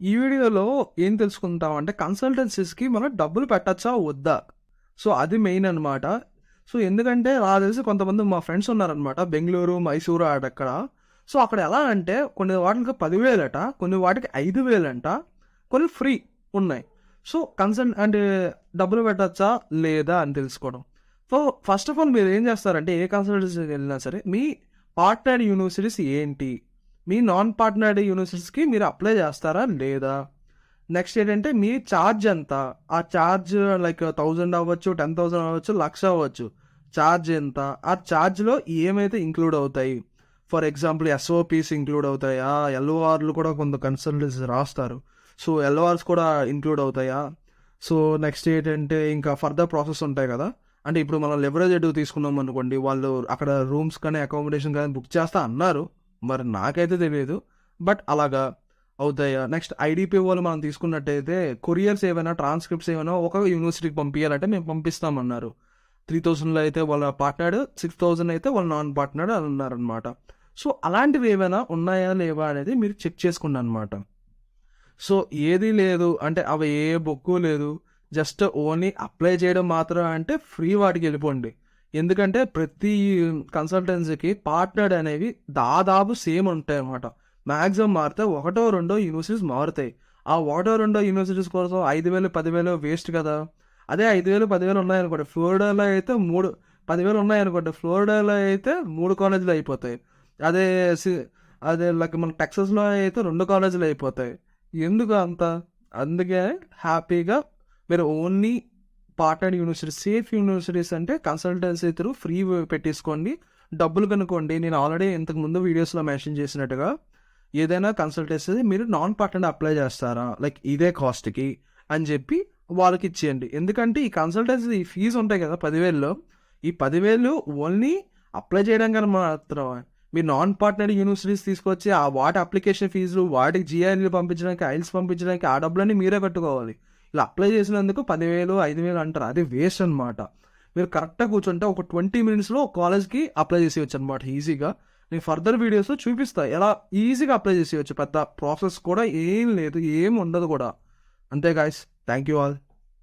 ఈ వీడియోలో ఏం తెలుసుకుంటామంటే కన్సల్టెన్సీస్‌కి మనం డబ్బులు పెట్టచ్చా? వద్దా? సో, అది మెయిన్ అనమాట. సో, ఎందుకంటే నాకు తెలిసి కొంతమంది మా ఫ్రెండ్స్ ఉన్నారనమాట. బెంగుళూరు, మైసూరు అక్కడ. సో, అక్కడ ఎలా అంటే కొన్ని వాటికి 10,000 కొన్ని వాటికి 5,000 కొన్ని ఫ్రీ ఉన్నాయి. సో, అంటే డబ్బులు పెట్టచ్చా? లేదా? అని తెలుసుకోవడం. సో, ఫస్ట్ ఆఫ్ ఆల్ మీరేం చేస్తారంటే ఏ కన్సల్టెన్సీకి వెళ్ళినా సరే మీ పార్ట్నర్ యూనివర్సిటీస్ ఏంటి? మీ నాన్ పార్ట్నర్డ్ యూనివర్సిటీస్‌కి మీరు అప్లై చేస్తారా? లేదా? నెక్స్ట్ ఏంటంటే మీ ఛార్జ్ ఎంత? ఆ ఛార్జ్ లైక్ 1000 అవ్వచ్చు, 10,000 అవ్వచ్చు, 1,00,000 అవ్వచ్చు. ఛార్జ్ ఎంత? ఆ ఛార్జ్‌లో ఏమైతే ఇంక్లూడ్ అవుతాయి? ఫర్ ఎగ్జాంపుల్ ఎస్ఓపీస్ ఇంక్లూడ్ అవుతాయా? ఎల్ఓఆర్‌లు కూడా కొంత కన్సల్టెన్సీస్ రాస్తారు. సో, ఎల్ఓఆర్స్ కూడా ఇంక్లూడ్ అవుతాయా? సో, నెక్స్ట్ ఏంటంటే ఇంకా ఫర్దర్ ప్రాసెస్ ఉంటాయి కదా! అంటే ఇప్పుడు మనం లెవరేజ్ ఎటు తీసుకున్నాం అనుకోండి, వాళ్ళు అక్కడ రూమ్స్ కానీ, అకామిడేషన్ కానీ బుక్ చేస్తా అన్నారు. మరి నాకైతే తెలియదు. బట్ అలాగా అవుతాయా? నెక్స్ట్ ఐడీపీ వాళ్ళు మనం తీసుకున్నట్టయితే కొరియర్స్ ఏవైనా, ట్రాన్స్క్రిప్ట్స్ ఏమైనా ఒక యూనివర్సిటీకి పంపియాలంటే మేము పంపిస్తామన్నారు. 3,000లో అయితే వాళ్ళ పార్ట్నర్డ్, 6,000 అయితే వాళ్ళ నాన్ పార్ట్నర్డ్ అని అన్నారనమాట. సో, అలాంటివి ఏమైనా ఉన్నాయా? లేవా? అనేది మీరు చెక్ చేసుకోండి అనమాట. సో, ఏది లేదు అంటే అవి ఏ బుక్కు లేదు. జస్ట్ ఓన్లీ అప్లై చేయడం మాత్రమే అంటే ఫ్రీ వాటికెళ్ళిపోండి. ఎందుకంటే ప్రతి కన్సల్టెన్సీకి పార్ట్నర్డ్ అనేవి దాదాపు సేమ్ ఉంటాయన్నమాట. మాక్సిమం మారితే ఒకటో రెండో యూనివర్సిటీస్ మారుతాయి. ఆ ఒకటో రెండో యూనివర్సిటీస్ కోసం 5,000, 10,000 వేస్ట్ కదా! అదే 5,000, 10,000 ఉన్నాయనుకోండి. ఫ్లోరిడాలో అయితే 10,000 ఉన్నాయనుకోండి. ఫ్లోరిడాలో అయితే 3 కాలేజీలు అయిపోతాయి. అదే సి అదే లైక్ మన టెక్సాస్‌లో అయితే 2 కాలేజీలు అయిపోతాయి. ఎందుకు అంత? అందుకే హ్యాపీగా మీరు only partnered universities, safe universities అంటే కన్సల్టెన్సీ త్రూ ఫ్రీ పెట్టేసుకోండి. డబ్బులు కనుక్కోండి. నేను ఆల్రెడీ ఇంతకు ముందు వీడియోస్‌లో మెన్షన్ చేసినట్టుగా ఏదైనా కన్సల్టెన్సీ మీరు నాన్ పార్ట్నర్డ్ అప్లై చేస్తారా? లైక్ ఇదే కాస్ట్‌కి అని చెప్పి వాళ్ళకి ఇచ్చేయండి. ఎందుకంటే ఈ కన్సల్టెన్సీ ఫీజు ఉంటాయి కదా 10,000లో ఈ 10,000 ఓన్లీ అప్లై చేయడానికి మాత్రమే. మీరు నాన్ పార్ట్నర్ యూనివర్సిటీస్ తీసుకొచ్చి ఆ వాటి అప్లికేషన్ ఫీజులు, వాటికి జీఆర్ఈలు పంపించడానికి, ఐఎల్స్ పంపించడానికి ఆ డబ్బులన్నీ మీరే కట్టుకోవాలి. ఇలా అప్లై చేసినందుకు 10,000, 5,000 అంటారు. అది వేస్ట్ అనమాట. మీరు కరెక్ట్‌గా కూర్చుంటే ఒక 20 మినిట్స్‌లో కాలేజ్‌కి అప్లై చేసేయచ్చు అనమాట ఈజీగా. నేను ఫర్దర్ వీడియోస్‌లో చూపిస్తా. ఎలా ఈజీగా అప్లై చేసేయచ్చు. పెద్ద ప్రాసెస్ కూడా ఏం లేదు. ఏం ఉండదు కూడా. అంతే గాయ్స్. Thank you all.